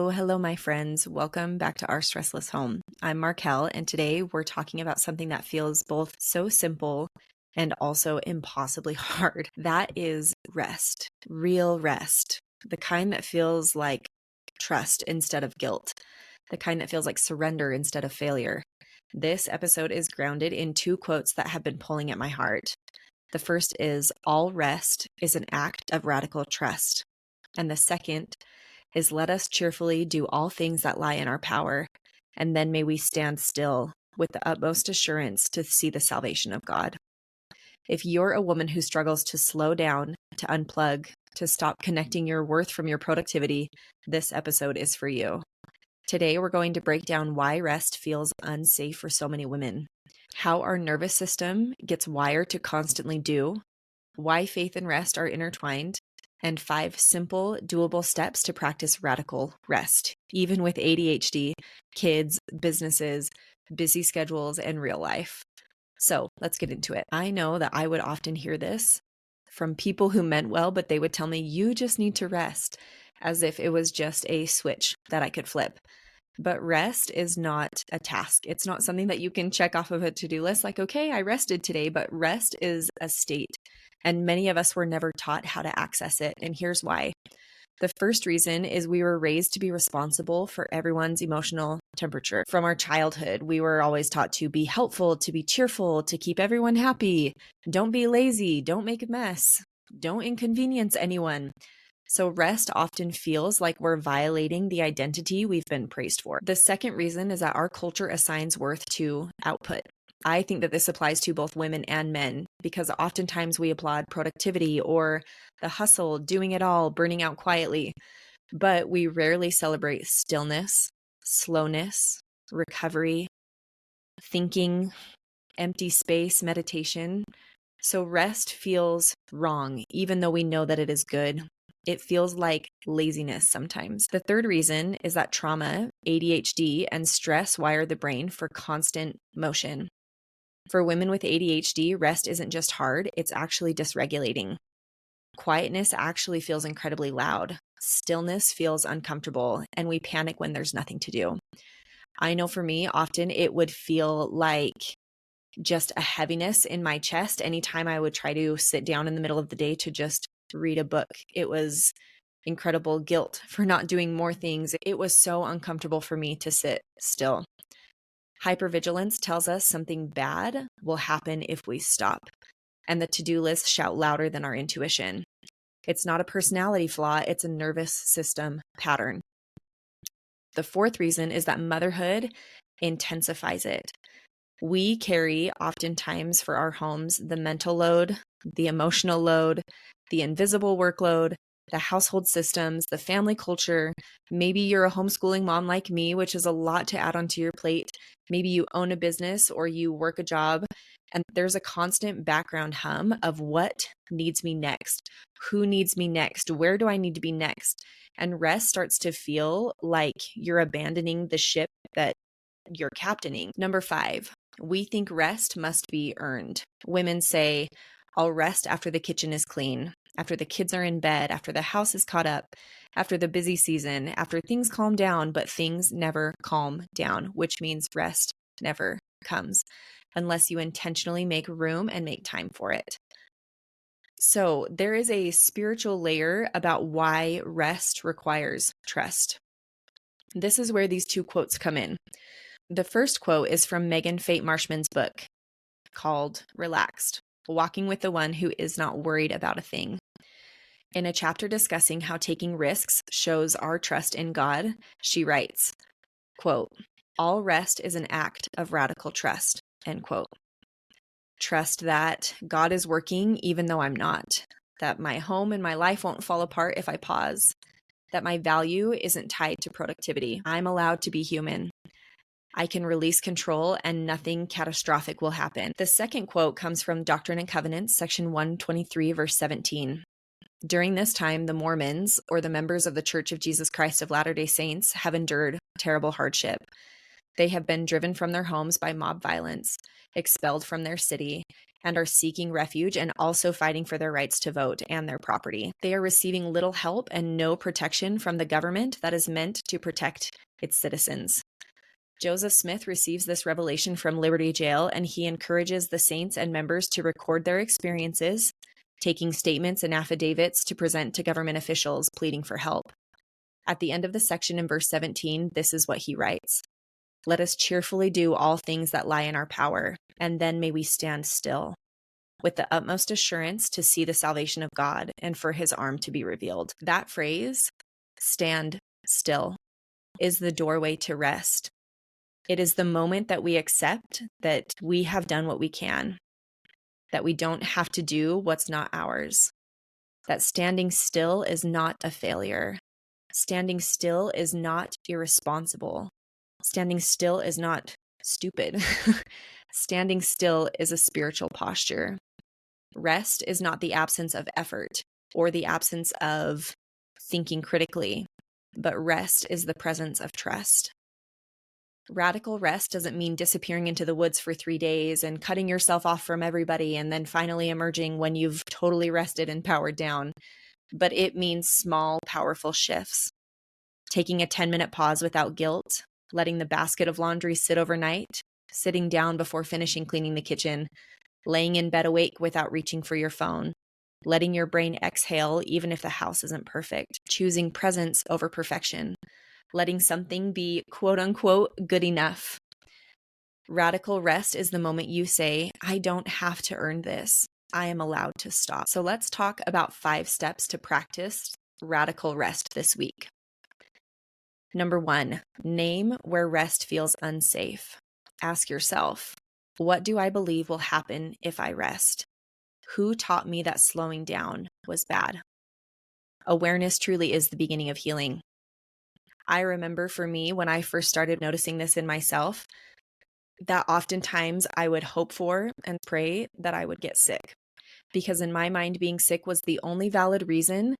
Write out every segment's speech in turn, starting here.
Hello, my friends. Welcome back to Our Stressless Home. I'm Markel, and today we're talking about something that feels both so simple and also impossibly hard. That is rest, real rest, the kind that feels like trust instead of guilt, the kind that feels like surrender instead of failure. This episode is grounded in two quotes that have been pulling at my heart. The first is, "All rest is an act of radical trust." And the second is, "Let us cheerfully do all things that lie in our power, and then may we stand still with the utmost assurance to see the salvation of God." If you're a woman who struggles to slow down, to unplug, to stop connecting your worth from your productivity, this episode is for you. Today, we're going to break down why rest feels unsafe for so many women, how our nervous system gets wired to constantly do, why faith and rest are intertwined, and 5 simple, doable steps to practice radical rest, even with ADHD, kids, businesses, busy schedules, and real life. So let's get into it. I know that I would often hear this from people who meant well, but they would tell me, "You just need to rest," as if it was just a switch that I could flip. But rest is not a task. It's not something that you can check off of a to-do list like, okay, I rested today, but rest is a state. And many of us were never taught how to access it. And here's why. The first reason is we were raised to be responsible for everyone's emotional temperature. From our childhood, we were always taught to be helpful, to be cheerful, to keep everyone happy. Don't be lazy. Don't make a mess. Don't inconvenience anyone. So rest often feels like we're violating the identity we've been praised for. The second reason is that our culture assigns worth to output. I think that this applies to both women and men because oftentimes we applaud productivity or the hustle, doing it all, burning out quietly, but we rarely celebrate stillness, slowness, recovery, thinking, empty space, meditation. So rest feels wrong, even though we know that it is good. It feels like laziness sometimes. The third reason is that trauma, ADHD, and stress wire the brain for constant motion. For women with ADHD, rest isn't just hard, it's actually dysregulating. Quietness actually feels incredibly loud. Stillness feels uncomfortable, and we panic when there's nothing to do. I know for me, often it would feel like just a heaviness in my chest anytime I would try to sit down in the middle of the day to just read a book. It was incredible guilt for not doing more things. It was so uncomfortable for me to sit still. Hypervigilance tells us something bad will happen if we stop, and the to-do list shout louder than our intuition. It's not a personality flaw, it's a nervous system pattern. The fourth reason is that motherhood intensifies it. We carry oftentimes for our homes the mental load, the emotional load, the invisible workload, the household systems, the family culture. Maybe you're a homeschooling mom like me, which is a lot to add onto your plate. Maybe you own a business or you work a job, and there's a constant background hum of what needs me next, who needs me next, where do I need to be next? And rest starts to feel like you're abandoning the ship that you're captaining. Number 5, we think rest must be earned. Women say, "I'll rest after the kitchen is clean, after the kids are in bed, after the house is caught up, after the busy season, after things calm down," but things never calm down, which means rest never comes unless you intentionally make room and make time for it. So there is a spiritual layer about why rest requires trust. This is where these two quotes come in. The first quote is from Megan Fate Marshman's book called Relaxed, Walking with the One Who Is Not Worried About a Thing. In a chapter discussing how taking risks shows our trust in God, she writes, quote, "All rest is an act of radical trust," end quote. Trust that God is working even though I'm not, that my home and my life won't fall apart if I pause, that my value isn't tied to productivity. I'm allowed to be human. I can release control and nothing catastrophic will happen. The second quote comes from Doctrine and Covenants, section 123, verse 17. During this time, the Mormons, or the members of the Church of Jesus Christ of Latter-day Saints, have endured terrible hardship. They have been driven from their homes by mob violence, expelled from their city, and are seeking refuge and also fighting for their rights to vote and their property. They are receiving little help and no protection from the government that is meant to protect its citizens. Joseph Smith receives this revelation from Liberty Jail, and he encourages the saints and members to record their experiences, taking statements and affidavits to present to government officials pleading for help. At the end of the section in verse 17, this is what he writes: "Let us cheerfully do all things that lie in our power, and then may we stand still, with the utmost assurance to see the salvation of God and for his arm to be revealed." That phrase, stand still, is the doorway to rest. It is the moment that we accept that we have done what we can, that we don't have to do what's not ours, that standing still is not a failure. Standing still is not irresponsible. Standing still is not stupid. Standing still is a spiritual posture. Rest is not the absence of effort or the absence of thinking critically, but rest is the presence of trust. Radical rest doesn't mean disappearing into the woods for 3 days and cutting yourself off from everybody and then finally emerging when you've totally rested and powered down. But it means small, powerful shifts. Taking a 10-minute pause without guilt, letting the basket of laundry sit overnight, sitting down before finishing cleaning the kitchen, laying in bed awake without reaching for your phone, letting your brain exhale even if the house isn't perfect, choosing presence over perfection, letting something be quote unquote good enough. Radical rest is the moment you say, I don't have to earn this. I am allowed to stop. So let's talk about 5 steps to practice radical rest this week. Number 1, name where rest feels unsafe. Ask yourself, what do I believe will happen if I rest? Who taught me that slowing down was bad? Awareness truly is the beginning of healing. I remember for me, when I first started noticing this in myself, that oftentimes I would hope for and pray that I would get sick. Because in my mind, being sick was the only valid reason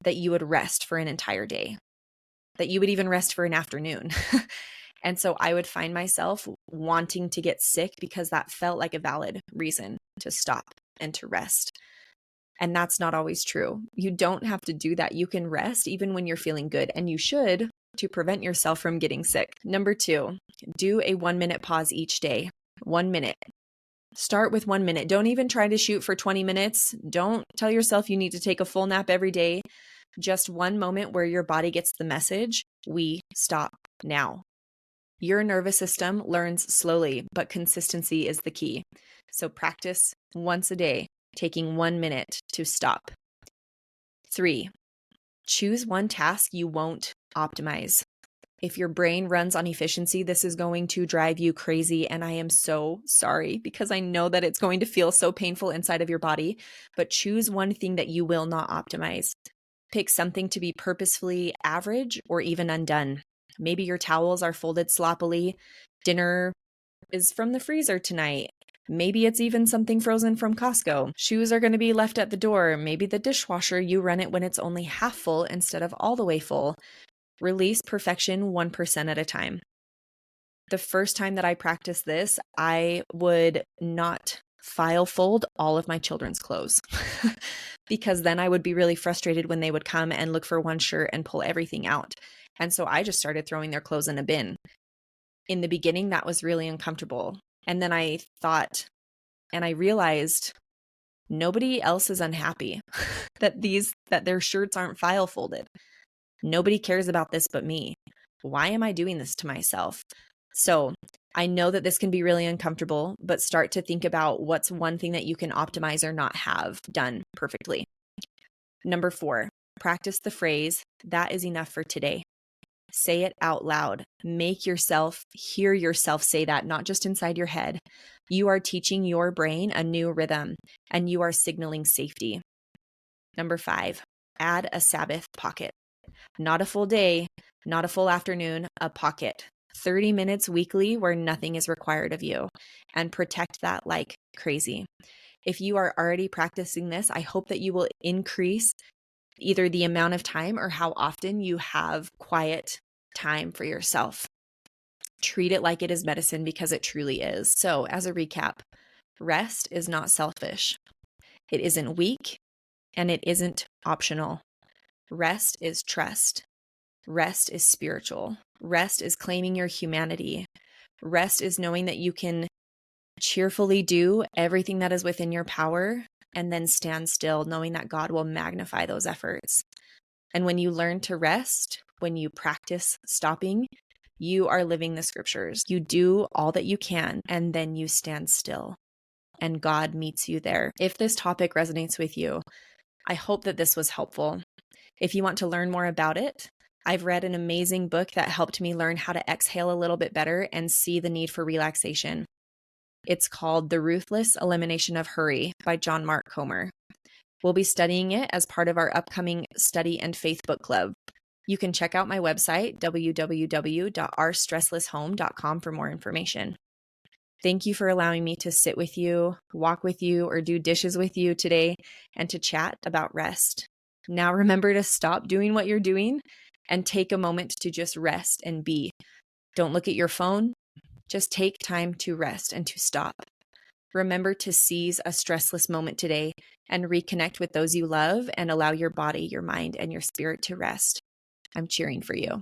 that you would rest for an entire day, that you would even rest for an afternoon. And so I would find myself wanting to get sick because that felt like a valid reason to stop and to rest. And that's not always true. You don't have to do that. You can rest even when you're feeling good, and you should, to prevent yourself from getting sick. Number 2, do a 1-minute pause each day. 1 minute. Start with 1 minute. Don't even try to shoot for 20 minutes. Don't tell yourself you need to take a full nap every day. Just 1 moment where your body gets the message, we stop now. Your nervous system learns slowly, but consistency is the key. So practice once a day, taking 1 minute to stop. 3, choose one task you won't optimize. If your brain runs on efficiency, this is going to drive you crazy. And I am so sorry, because I know that it's going to feel so painful inside of your body, but choose one thing that you will not optimize. Pick something to be purposefully average or even undone. Maybe your towels are folded sloppily. Dinner is from the freezer tonight. Maybe it's even something frozen from Costco. Shoes are going to be left at the door. Maybe the dishwasher, you run it when it's only half full instead of all the way full. Release perfection 1% at a time. The first time that I practiced this, I would not file fold all of my children's clothes because then I would be really frustrated when they would come and look for one shirt and pull everything out. And so I just started throwing their clothes in a bin. In the beginning, that was really uncomfortable. And then I thought, and I realized nobody else is unhappy that their shirts aren't file folded. Nobody cares about this but me. Why am I doing this to myself? So I know that this can be really uncomfortable, but start to think about what's one thing that you can optimize or not have done perfectly. Number 4, practice the phrase, that is enough for today. Say it out loud. Make yourself hear yourself say that, not just inside your head. You are teaching your brain a new rhythm, and you are signaling safety. Number 5, add a Sabbath pocket. Not a full day, not a full afternoon, a pocket. 30 minutes weekly where nothing is required of you, and protect that like crazy. If you are already practicing this, I hope that you will increase either the amount of time or how often you have quiet time for yourself. Treat it like it is medicine because it truly is. So, as a recap, rest is not selfish. It isn't weak and it isn't optional. Rest is trust. Rest is spiritual. Rest is claiming your humanity. Rest is knowing that you can cheerfully do everything that is within your power and then stand still, knowing that God will magnify those efforts. And when you learn to rest, when you practice stopping, you are living the scriptures. You do all that you can, and then you stand still, and God meets you there. If this topic resonates with you, I hope that this was helpful. If you want to learn more about it, I've read an amazing book that helped me learn how to exhale a little bit better and see the need for relaxation. It's called The Ruthless Elimination of Hurry by John Mark Comer. We'll be studying it as part of our upcoming Study and Faith Book Club. You can check out my website, www.ourstresslesshome.com, for more information. Thank you for allowing me to sit with you, walk with you, or do dishes with you today and to chat about rest. Now remember to stop doing what you're doing and take a moment to just rest and be. Don't look at your phone. Just take time to rest and to stop. Remember to seize a stressless moment today and reconnect with those you love and allow your body, your mind, and your spirit to rest. I'm cheering for you.